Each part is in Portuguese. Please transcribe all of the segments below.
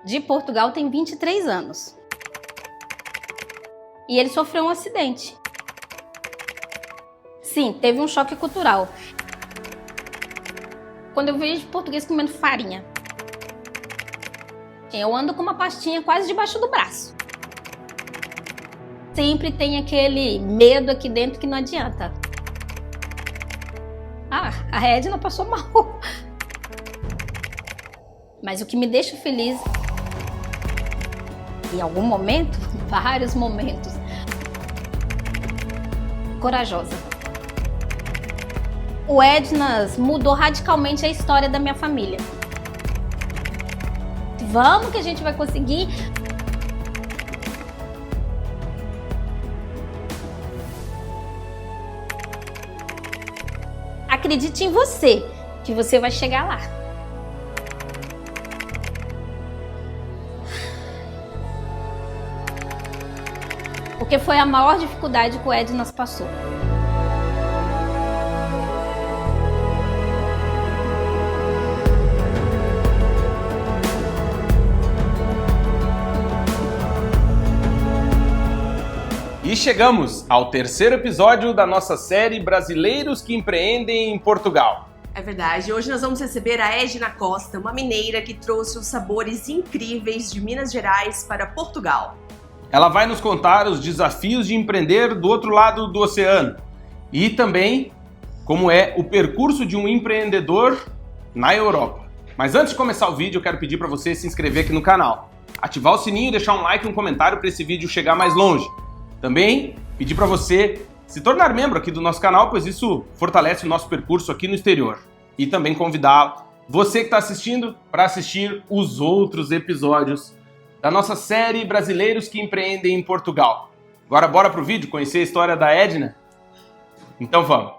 de Portugal tem 23 anos. E ele sofreu um acidente. Sim, teve um choque cultural. Quando eu vejo português comendo farinha, eu ando com uma pastinha quase debaixo do braço. Sempre tem aquele medo aqui dentro que não adianta. A Edna passou mal. Mas o que me deixa feliz, em algum momento, vários momentos, corajosa. O Ednas mudou radicalmente a história da minha família. Vamos que a gente vai conseguir. Acredite em você, que você vai chegar lá. Porque foi a maior dificuldade que o Ednas passou. E chegamos ao terceiro episódio da nossa série Brasileiros que Empreendem em Portugal. É verdade, hoje nós vamos receber a Edna Costa, uma mineira que trouxe os sabores incríveis de Minas Gerais para Portugal. Ela vai nos contar os desafios de empreender do outro lado do oceano e também como é o percurso de um empreendedor na Europa. Mas antes de começar o vídeo, eu quero pedir para você se inscrever aqui no canal, ativar o sininho e deixar um like e um comentário para esse vídeo chegar mais longe. Também pedir para você se tornar membro aqui do nosso canal, pois isso fortalece o nosso percurso aqui no exterior. E também convidar você que está assistindo para assistir os outros episódios da nossa série Brasileiros que Empreendem em Portugal. Agora bora pro vídeo conhecer a história da Edna? Então vamos!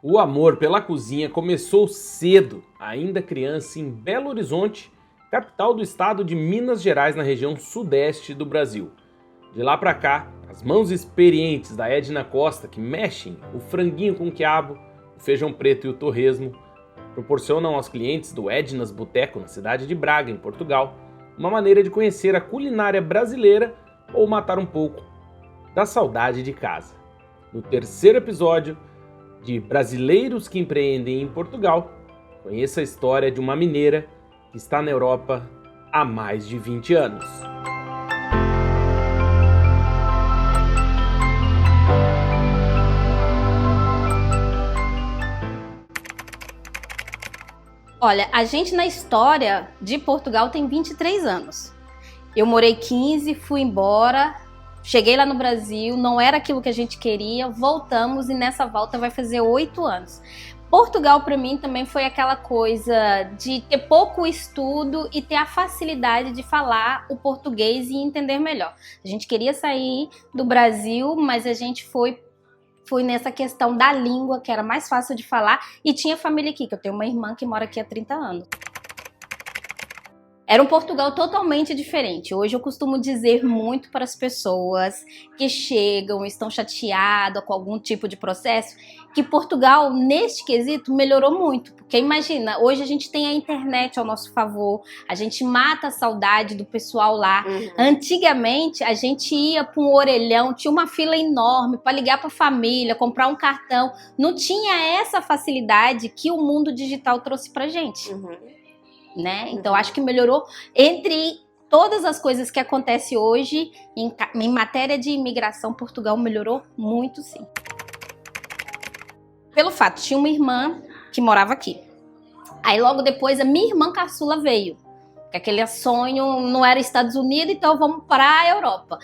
O amor pela cozinha começou cedo, ainda criança, em Belo Horizonte, capital do estado de Minas Gerais, na região sudeste do Brasil. De lá para cá, as mãos experientes da Edna Costa, que mexem o franguinho com quiabo, o feijão preto e o torresmo, proporcionam aos clientes do Ednas Boteco, na cidade de Braga, em Portugal, uma maneira de conhecer a culinária brasileira ou matar um pouco da saudade de casa. No terceiro episódio de Brasileiros que Empreendem em Portugal, conheça a história de uma mineira que está na Europa há mais de 20 anos. Olha, a gente na história de Portugal tem 23 anos. Eu morei 15, fui embora, cheguei lá no Brasil, não era aquilo que a gente queria, voltamos e nessa volta vai fazer 8 anos. Portugal para mim também foi aquela coisa de ter pouco estudo e ter a facilidade de falar o português e entender melhor. A gente queria sair do Brasil, mas a gente foi nessa questão da língua, que era mais fácil de falar, e tinha família aqui, que eu tenho uma irmã que mora aqui há 30 anos. Era um Portugal totalmente diferente. Hoje eu costumo dizer muito para as pessoas que chegam, estão chateadas com algum tipo de processo, que Portugal, neste quesito, melhorou muito. Porque imagina, hoje a gente tem a internet ao nosso favor, a gente mata a saudade do pessoal lá. Antigamente, a gente ia para um orelhão, tinha uma fila enorme para ligar para a família, comprar um cartão. Não tinha essa facilidade que o mundo digital trouxe para gente. Né? Então acho que melhorou. Entre todas as coisas que acontecem hoje em matéria de imigração, Portugal melhorou muito, sim. Pelo fato, tinha uma irmã que morava aqui. Aí logo depois a minha irmã caçula veio, que aquele sonho não era Estados Unidos, então vamos para a Europa.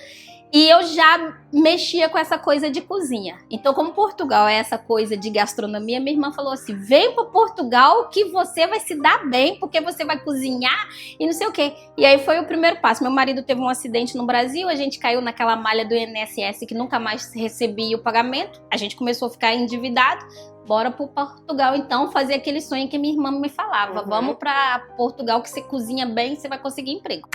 E eu já mexia com essa coisa de cozinha. Então, como Portugal é essa coisa de gastronomia, minha irmã falou assim, vem para Portugal que você vai se dar bem, porque você vai cozinhar e não sei o quê. E aí foi o primeiro passo. Meu marido teve um acidente no Brasil, a gente caiu naquela malha do INSS que nunca mais recebia o pagamento. A gente começou a ficar endividado. Bora para Portugal, então, fazer aquele sonho que minha irmã me falava. Vamos para Portugal que você cozinha bem, você vai conseguir emprego.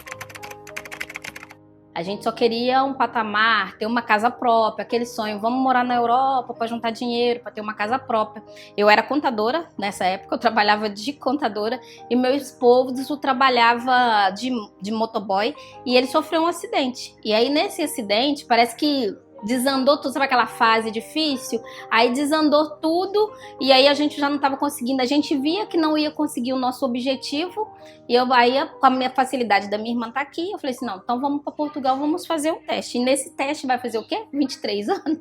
A gente só queria um patamar, ter uma casa própria, aquele sonho, vamos morar na Europa para juntar dinheiro, para ter uma casa própria. Eu era contadora nessa época, eu trabalhava de contadora e meu esposo trabalhava de motoboy e ele sofreu um acidente. E aí nesse acidente parece que desandou tudo, sabe aquela fase difícil? Aí desandou tudo e aí a gente já não estava conseguindo, a gente via que não ia conseguir o nosso objetivo e aí com a minha facilidade da minha irmã tá aqui, eu falei assim, não, então vamos para Portugal, vamos fazer um teste. E nesse teste vai fazer o quê? 23 anos.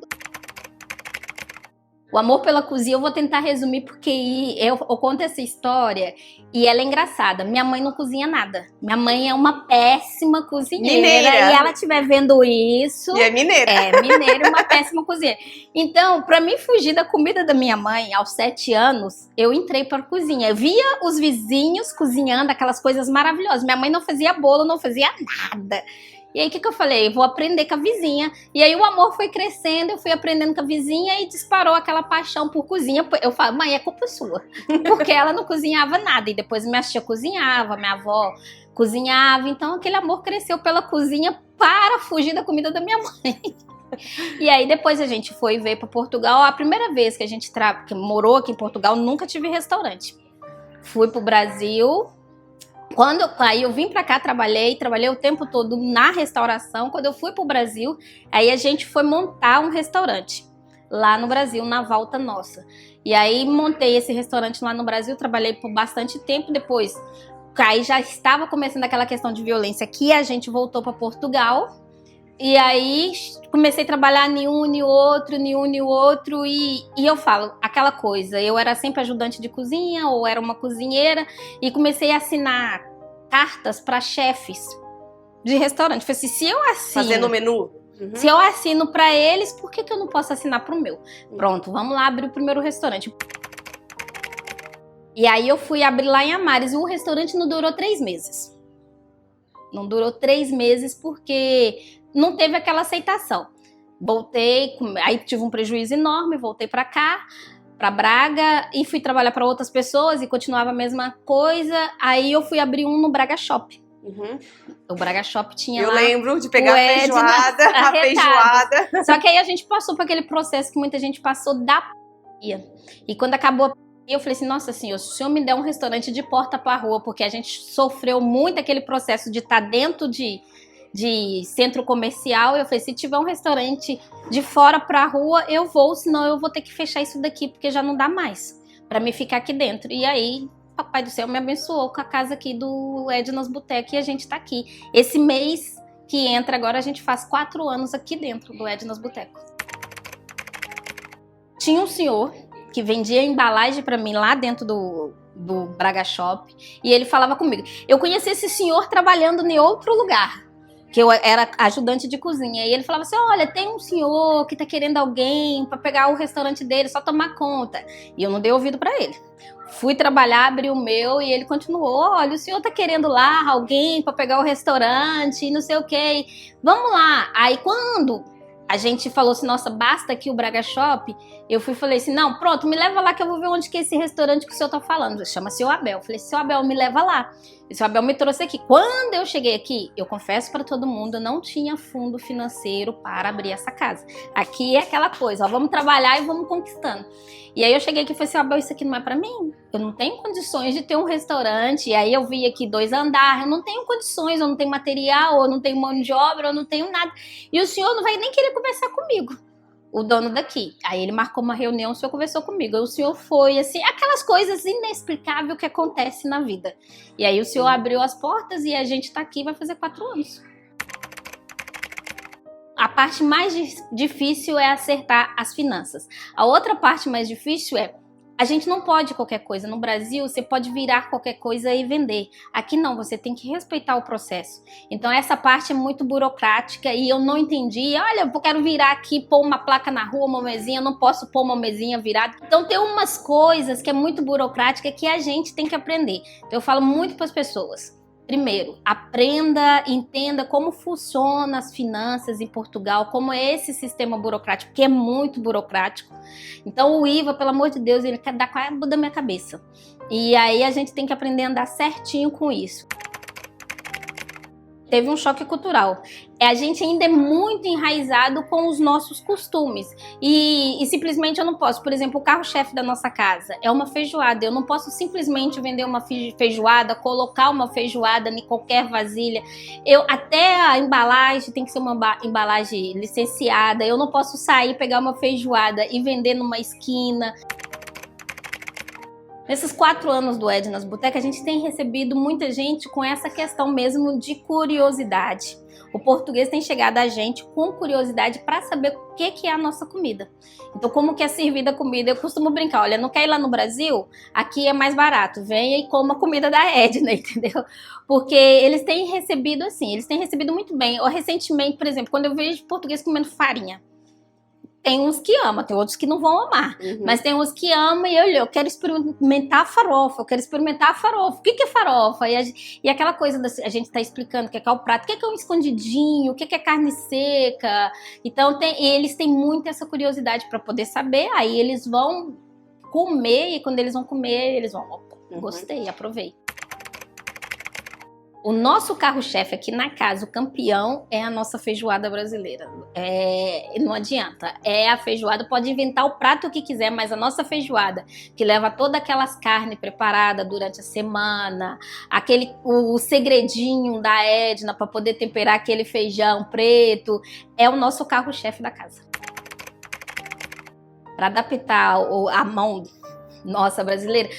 O amor pela cozinha eu vou tentar resumir porque eu conto essa história e ela é engraçada. Minha mãe não cozinha nada. Minha mãe é uma péssima cozinheira. Mineira. E ela estiver vendo isso... E é mineira. É, mineira e uma péssima cozinheira. Então, pra mim fugir da comida da minha mãe, aos 7 anos, eu entrei pra cozinha. Eu via os vizinhos cozinhando aquelas coisas maravilhosas. Minha mãe não fazia bolo, não fazia nada. E aí, o que eu falei? Eu vou aprender com a vizinha. E aí, o amor foi crescendo, eu fui aprendendo com a vizinha e disparou aquela paixão por cozinha. Eu falo, mãe, é culpa sua. Porque ela não cozinhava nada. E depois minha tia cozinhava, minha avó cozinhava. Então, aquele amor cresceu pela cozinha para fugir da comida da minha mãe. E aí, depois a gente foi ver para Portugal. A primeira vez que a gente que morou aqui em Portugal, nunca tive restaurante. Fui pro Brasil... Aí eu vim pra cá, trabalhei o tempo todo na restauração. Quando eu fui pro Brasil, aí a gente foi montar um restaurante lá no Brasil, na volta nossa. E aí montei esse restaurante lá no Brasil, trabalhei por bastante tempo. Depois, aí já estava começando aquela questão de violência que a gente voltou pra Portugal. E aí comecei a trabalhar em um e outro, e eu falo, aquela coisa, eu era sempre ajudante de cozinha, ou era uma cozinheira, e comecei a assinar cartas para chefes de restaurante. Falei assim, se eu assino... Fazendo o menu? Uhum. Se eu assino para eles, por que eu não posso assinar para o meu? Pronto, vamos lá abrir o primeiro restaurante. E aí eu fui abrir lá em Amares, e o restaurante não durou 3 meses. Não durou 3 meses porque... não teve aquela aceitação. Voltei, aí tive um prejuízo enorme, voltei para cá, para Braga, e fui trabalhar para outras pessoas e continuava a mesma coisa. Aí eu fui abrir um no Braga Shop. Uhum. O Braga Shop tinha eu lá... lembro de pegar a feijoada. Só que aí a gente passou por aquele processo que muita gente passou da p***. E quando acabou a eu falei assim, nossa senhor, se o senhor me der um restaurante de porta para rua, porque a gente sofreu muito aquele processo de estar dentro de centro comercial, eu falei, se tiver um restaurante de fora pra rua, eu vou, senão eu vou ter que fechar isso daqui, porque já não dá mais pra me ficar aqui dentro. E aí, papai do céu me abençoou com a casa aqui do Edna's Boteco e a gente tá aqui. Esse mês que entra agora, a gente faz 4 anos aqui dentro do Edna's Boteco. Tinha um senhor que vendia embalagem pra mim lá dentro do Braga Shop, e ele falava comigo. Eu conheci esse senhor trabalhando em outro lugar, que eu era ajudante de cozinha, e ele falava assim, olha, tem um senhor que tá querendo alguém pra pegar o restaurante dele, só tomar conta. E eu não dei ouvido pra ele. Fui trabalhar, abri o meu, e ele continuou, olha, o senhor tá querendo lá alguém pra pegar o restaurante, e não sei o que, vamos lá. Aí quando a gente falou assim, nossa, basta aqui o Braga Shop, eu falei assim, não, pronto, me leva lá que eu vou ver onde que é esse restaurante que o senhor tá falando. Chama seu Abel. Eu falei, seu Abel, me leva lá. E seu Abel me trouxe aqui. Quando eu cheguei aqui, eu confesso para todo mundo, eu não tinha fundo financeiro para abrir essa casa. Aqui é aquela coisa, ó, vamos trabalhar e vamos conquistando. E aí eu cheguei aqui e falei, seu Abel, isso aqui não é para mim. Eu não tenho condições de ter um restaurante. E aí eu vi aqui 2 andares, eu não tenho condições, eu não tenho material, eu não tenho mão de obra, eu não tenho nada. E o senhor não vai nem querer conversar comigo, o dono daqui. Aí ele marcou uma reunião, o senhor conversou comigo. Aí o senhor foi, assim, aquelas coisas inexplicáveis que acontecem na vida. E aí o senhor abriu as portas e a gente tá aqui, vai fazer 4 anos. A parte mais difícil é acertar as finanças. A outra parte mais difícil é a gente não pode qualquer coisa. No Brasil, você pode virar qualquer coisa e vender. Aqui não, você tem que respeitar o processo. Então essa parte é muito burocrática e eu não entendi. Olha, eu quero virar aqui, pôr uma placa na rua, uma mesinha, eu não posso pôr uma mesinha virada. Então tem umas coisas que é muito burocrática que a gente tem que aprender. Então eu falo muito para as pessoas. Primeiro, aprenda, entenda como funcionam as finanças em Portugal, como é esse sistema burocrático, que é muito burocrático. Então o IVA, pelo amor de Deus, ele quer dar cabo da minha cabeça. E aí a gente tem que aprender a andar certinho com isso. teve um choque cultural. A gente ainda é muito enraizado com os nossos costumes. E simplesmente eu não posso, por exemplo, o carro-chefe da nossa casa é uma feijoada. Eu não posso simplesmente vender uma feijoada, colocar uma feijoada em qualquer vasilha. Até a embalagem tem que ser uma embalagem licenciada. Eu não posso sair, pegar uma feijoada e vender numa esquina. Nesses 4 anos do Edna's Boteca, a gente tem recebido muita gente com essa questão mesmo de curiosidade. O português tem chegado a gente com curiosidade para saber o que é a nossa comida. Então, como que é servida a comida? Eu costumo brincar, olha, não quer ir lá no Brasil? Aqui é mais barato, venha e coma a comida da Edna, entendeu? Porque eles têm recebido assim, eles têm recebido muito bem. Ou recentemente, por exemplo, quando eu vejo português comendo farinha, tem uns que amam, tem outros que não vão amar. Mas tem uns que amam e eu quero experimentar a farofa, eu quero experimentar a farofa. O que é farofa? E aquela coisa, a gente tá explicando o que é o prato, o que é um escondidinho, o que é carne seca. Então, eles têm muito essa curiosidade para poder saber, aí eles vão comer, e quando eles vão comer, eles vão, gostei, aprovei. O nosso carro-chefe aqui na casa, o campeão, é a nossa feijoada brasileira. Não adianta. A feijoada, pode inventar o prato que quiser, mas a nossa feijoada, que leva todas aquelas carnes preparadas durante a semana, o segredinho da Edna para poder temperar aquele feijão preto, é o nosso carro-chefe da casa. Para adaptar a mão nossa brasileira,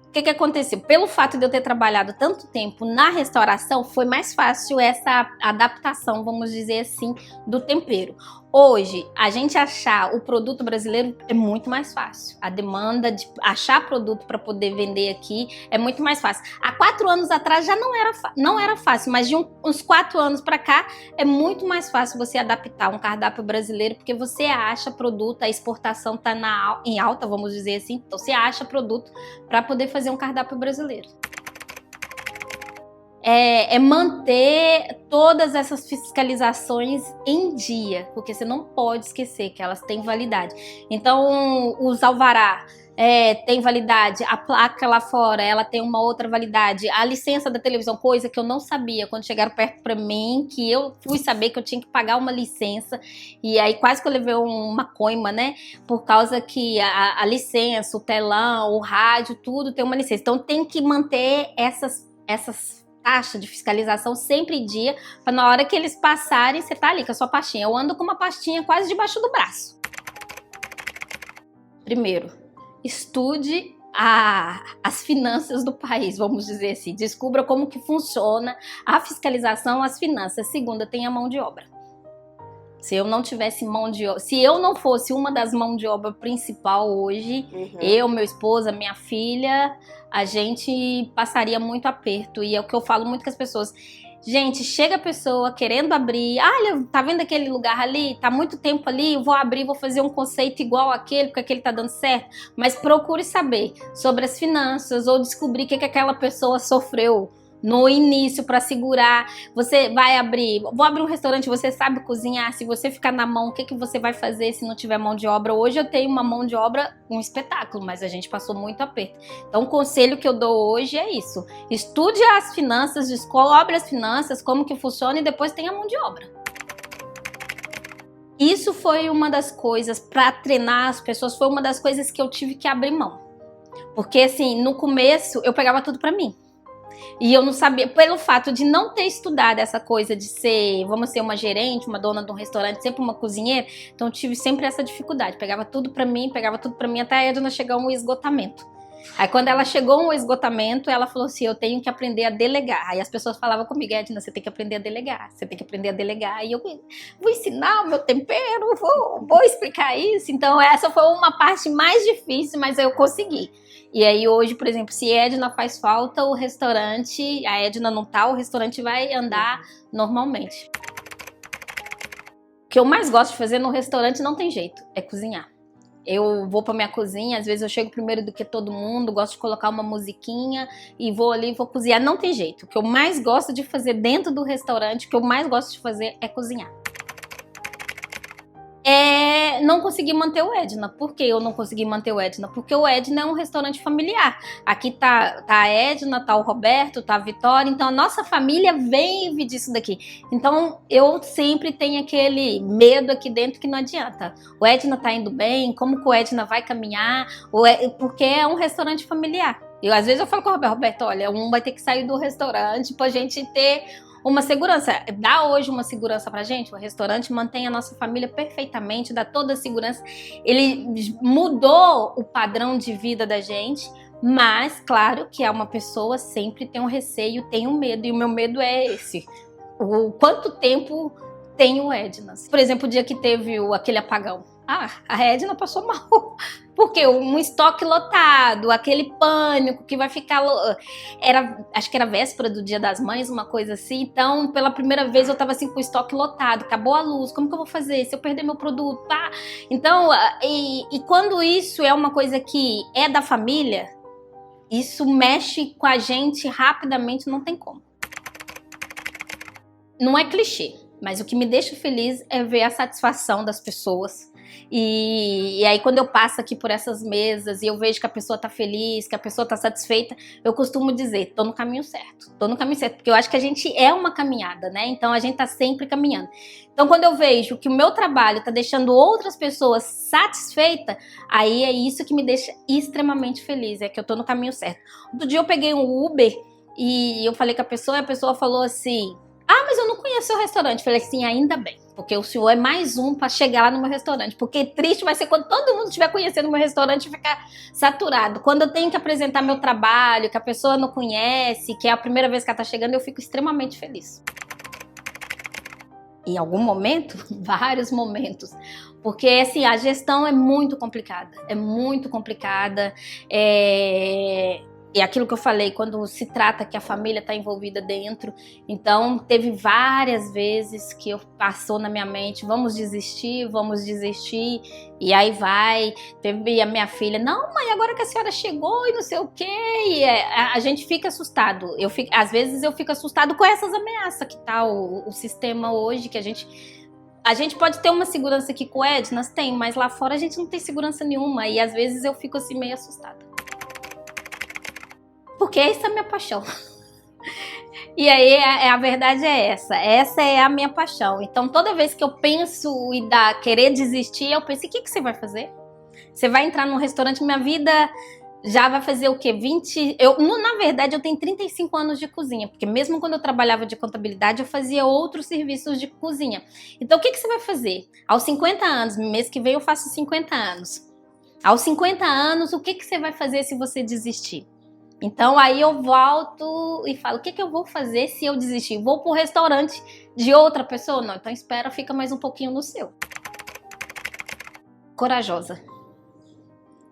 o que aconteceu? Pelo fato de eu ter trabalhado tanto tempo na restauração, foi mais fácil essa adaptação, vamos dizer assim, do tempero. Hoje, a gente achar o produto brasileiro é muito mais fácil. A demanda de achar produto para poder vender aqui é muito mais fácil. Há 4 anos atrás já não era fácil, mas de uns 4 anos para cá é muito mais fácil você adaptar um cardápio brasileiro, porque você acha produto, a exportação está em alta, vamos dizer assim, então você acha produto para poder fazer um cardápio brasileiro. Manter todas essas fiscalizações em dia, porque você não pode esquecer que elas têm validade. Então, os alvará tem validade, a placa lá fora, ela tem uma outra validade, a licença da televisão, coisa que eu não sabia quando chegaram perto para mim, que eu fui saber que eu tinha que pagar uma licença, e aí quase que eu levei uma coima, né, por causa que a licença, o telão, o rádio, tudo tem uma licença. Então, tem que manter essas taxa de fiscalização sempre em dia, para na hora que eles passarem, você tá ali com a sua pastinha. Eu ando com uma pastinha quase debaixo do braço. Primeiro, estude as finanças do país, vamos dizer assim. Descubra como que funciona a fiscalização, as finanças. Segunda, tenha mão de obra. Se eu não tivesse mão de obra, se eu não fosse uma das mãos de obra principal hoje, eu, meu esposo, minha filha, a gente passaria muito aperto. E é o que eu falo muito com as pessoas. Gente, chega a pessoa querendo abrir, olha, tá vendo aquele lugar ali? Tá muito tempo ali, eu vou abrir, vou fazer um conceito igual àquele, porque aquele tá dando certo. Mas procure saber sobre as finanças ou descobrir o que aquela pessoa sofreu no início para segurar. Você vai vou abrir um restaurante, você sabe cozinhar, se você ficar na mão, o que você vai fazer se não tiver mão de obra? Hoje eu tenho uma mão de obra, um espetáculo, mas a gente passou muito aperto. Então o conselho que eu dou hoje é isso: estude as finanças, descobre as finanças, como que funciona, e depois tenha mão de obra. Isso foi uma das coisas, para treinar as pessoas, foi uma das coisas que eu tive que abrir mão. Porque assim, no começo eu pegava tudo para mim. E eu não sabia, pelo fato de não ter estudado essa coisa de vamos ser uma gerente, uma dona de um restaurante, sempre uma cozinheira, então eu tive sempre essa dificuldade. Pegava tudo pra mim, até a Edna chegar a um esgotamento. Aí quando ela chegou a um esgotamento, ela falou assim, eu tenho que aprender a delegar. Aí as pessoas falavam comigo, Edna, você tem que aprender a delegar, você tem que aprender a delegar. E eu vou ensinar o meu tempero, vou explicar isso. Então essa foi uma parte mais difícil, mas eu consegui. E aí hoje, por exemplo, se a Edna faz falta, o restaurante, a Edna não tá, o restaurante vai andar normalmente. O que eu mais gosto de fazer no restaurante, não tem jeito, é cozinhar. Eu vou pra minha cozinha, às vezes eu chego primeiro do que todo mundo, gosto de colocar uma musiquinha e vou ali, vou cozinhar, não tem jeito. O que eu mais gosto de fazer dentro do restaurante, o que eu mais gosto de fazer é cozinhar. não consegui manter o Edna. Por que eu não consegui manter o Edna? Porque o Edna é um restaurante familiar. Aqui tá a Edna, tá o Roberto, tá a Vitória, então a nossa família vive disso daqui. Então eu sempre tenho aquele medo aqui dentro que não adianta. O Edna tá indo bem, como que o Edna vai caminhar? Porque é um restaurante familiar. Às vezes eu falo com o Roberto, olha, um vai ter que sair do restaurante pra gente ter uma segurança. Dá hoje uma segurança pra gente. O restaurante mantém a nossa família perfeitamente, dá toda a segurança. Ele mudou o padrão de vida da gente, mas claro que uma pessoa sempre tem um receio, tem um medo, e o meu medo é esse. O quanto tempo tem o Ednas? Por exemplo, o dia que teve aquele apagão. A Edna passou mal, porque um estoque lotado, aquele pânico que vai ficar... Acho que era véspera do Dia das Mães, uma coisa assim, então pela primeira vez eu tava assim com o estoque lotado, acabou a luz, como que eu vou fazer? Se eu perder meu produto, tá? Então, e quando isso é uma coisa que é da família, isso mexe com a gente rapidamente, não tem como. Não é clichê, mas o que me deixa feliz é ver a satisfação das pessoas. E aí quando eu passo aqui por essas mesas e eu vejo que a pessoa tá feliz, que a pessoa tá satisfeita, eu costumo dizer, tô no caminho certo, porque eu acho que a gente é uma caminhada, né? Então a gente tá sempre caminhando. Então quando eu vejo que o meu trabalho tá deixando outras pessoas satisfeitas, aí é isso que me deixa extremamente feliz, é que eu tô no caminho certo. Outro dia eu peguei um Uber e eu falei com a pessoa falou assim, mas eu não conheço o seu restaurante. Falei assim, ainda bem, porque o senhor é mais um para chegar lá no meu restaurante. Porque triste vai ser quando todo mundo estiver conhecendo o meu restaurante e ficar saturado. Quando eu tenho que apresentar meu trabalho, que a pessoa não conhece, que é a primeira vez que ela tá chegando, eu fico extremamente feliz. Em algum momento, vários momentos, porque assim, a gestão é muito complicada, E aquilo que eu falei, quando se trata que a família está envolvida dentro, então teve várias vezes que passou na minha mente, vamos desistir, e aí teve a minha filha, não mãe, agora que a senhora chegou e não sei o quê, e a gente fica assustado, às vezes eu fico assustado com essas ameaças que tá o sistema hoje, que a gente pode ter uma segurança aqui com o Ednas, tem, mas lá fora a gente não tem segurança nenhuma, e às vezes eu fico assim meio assustada. Porque essa é a minha paixão. E aí a verdade é essa é a minha paixão. Então toda vez que eu penso em querer desistir, eu penso, o que você vai fazer? Você vai entrar num restaurante, minha vida já vai fazer o quê? Na verdade eu tenho 35 anos de cozinha, porque mesmo quando eu trabalhava de contabilidade, eu fazia outros serviços de cozinha. Então o que você vai fazer? Aos 50 anos, mês que vem eu faço 50 anos. Aos 50 anos, o que você vai fazer se você desistir? Então aí eu volto e falo, o que eu vou fazer se eu desistir? Vou pro restaurante de outra pessoa? Não, então espera, fica mais um pouquinho no seu. Corajosa.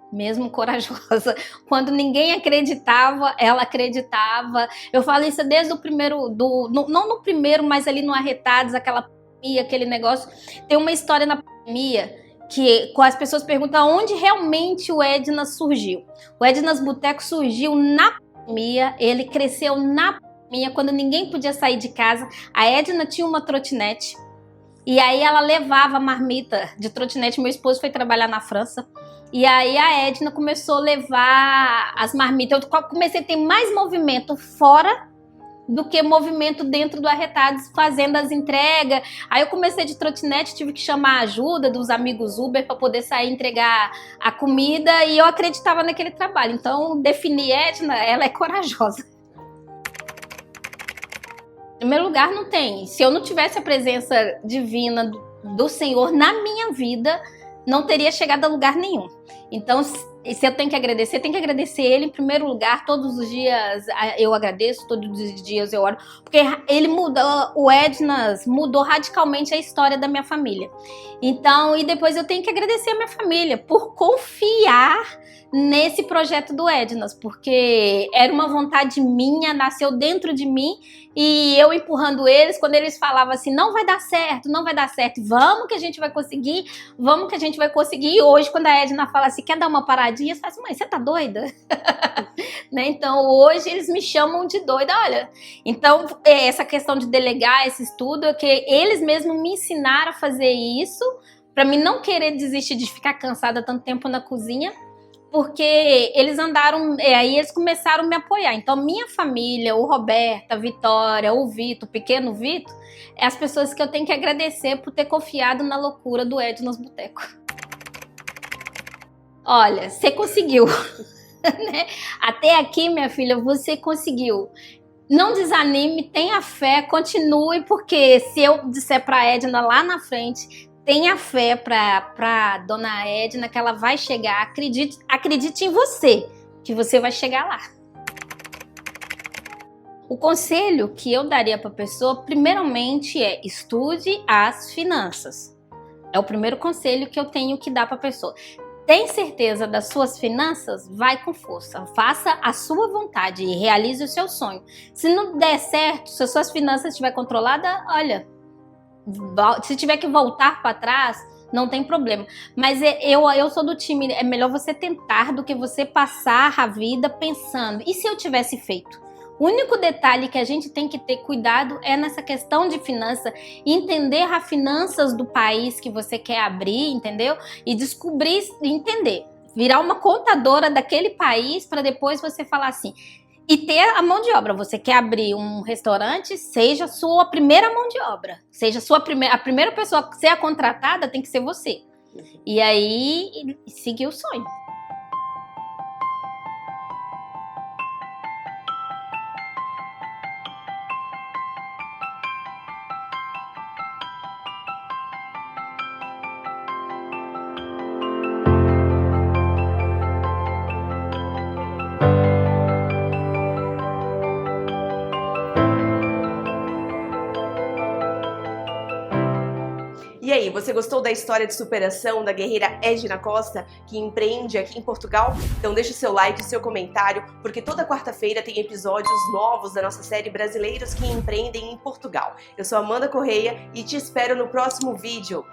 Mesmo corajosa. Quando ninguém acreditava, ela acreditava. Eu falo isso desde o primeiro, não no primeiro, mas ali no Arretados, aquele negócio. Tem uma história na pandemia que as pessoas perguntam onde realmente o Ednas surgiu. O Ednas Boteco surgiu na pandemia, ele cresceu na pandemia, quando ninguém podia sair de casa. A Edna tinha uma trotinete, e aí ela levava a marmita de trotinete. Meu esposo foi trabalhar na França, e aí a Edna começou a levar as marmitas. Eu comecei a ter mais movimento fora do que movimento dentro do Arretados, fazendo as entregas. Aí eu comecei de trotinete, tive que chamar a ajuda dos amigos Uber para poder sair entregar a comida, e eu acreditava naquele trabalho. Então, defini Edna, ela é corajosa. Em primeiro lugar, não tem. Se eu não tivesse a presença divina do Senhor na minha vida, não teria chegado a lugar nenhum. Então, se eu tenho que agradecer Ele em primeiro lugar. Todos os dias eu agradeço, todos os dias eu oro, porque ele o Ednas mudou radicalmente a história da minha família. Então, e depois eu tenho que agradecer a minha família por confiar nesse projeto do Ednas, porque era uma vontade minha, nasceu dentro de mim, e eu empurrando eles, quando eles falavam assim, não vai dar certo, vamos que a gente vai conseguir, e hoje quando a Edna fala assim, quer dar uma paradinha, eu falo assim, mãe, você tá doida? Né? Então hoje eles me chamam de doida, olha. Então essa questão de delegar esse estudo, é que eles mesmos me ensinaram a fazer isso, para mim não querer desistir de ficar cansada tanto tempo na cozinha, porque eles andaram, aí eles começaram a me apoiar. Então, minha família, o Roberto, a Vitória, o Vitor, o pequeno Vitor, é as pessoas que eu tenho que agradecer por ter confiado na loucura do Ed nos botecos. Olha, você conseguiu. Né? Até aqui, minha filha, você conseguiu. Não desanime, tenha fé, continue, porque se eu disser pra Edna lá na frente, tenha fé pra dona Edna que ela vai chegar, acredite em você, que você vai chegar lá. O conselho que eu daria pra pessoa, primeiramente, é estude as finanças. É o primeiro conselho que eu tenho que dar pra pessoa. Tem certeza das suas finanças? Vai com força. Faça a sua vontade e realize o seu sonho. Se não der certo, se as suas finanças estiverem controladas, olha, se tiver que voltar para trás, não tem problema. Mas eu sou do time, é melhor você tentar do que você passar a vida pensando, e se eu tivesse feito? O único detalhe que a gente tem que ter cuidado é nessa questão de finança, entender as finanças do país que você quer abrir, entendeu? E descobrir, entender, virar uma contadora daquele país para depois você falar assim, e ter a mão de obra. Você quer abrir um restaurante, seja a sua primeira mão de obra, seja a primeira pessoa que ser contratada tem que ser você. E aí, seguir o sonho. E aí, você gostou da história de superação da guerreira Edna Costa, que empreende aqui em Portugal? Então deixa o seu like e o seu comentário, porque toda quarta-feira tem episódios novos da nossa série Brasileiros que Empreendem em Portugal. Eu sou Amanda Correia e te espero no próximo vídeo.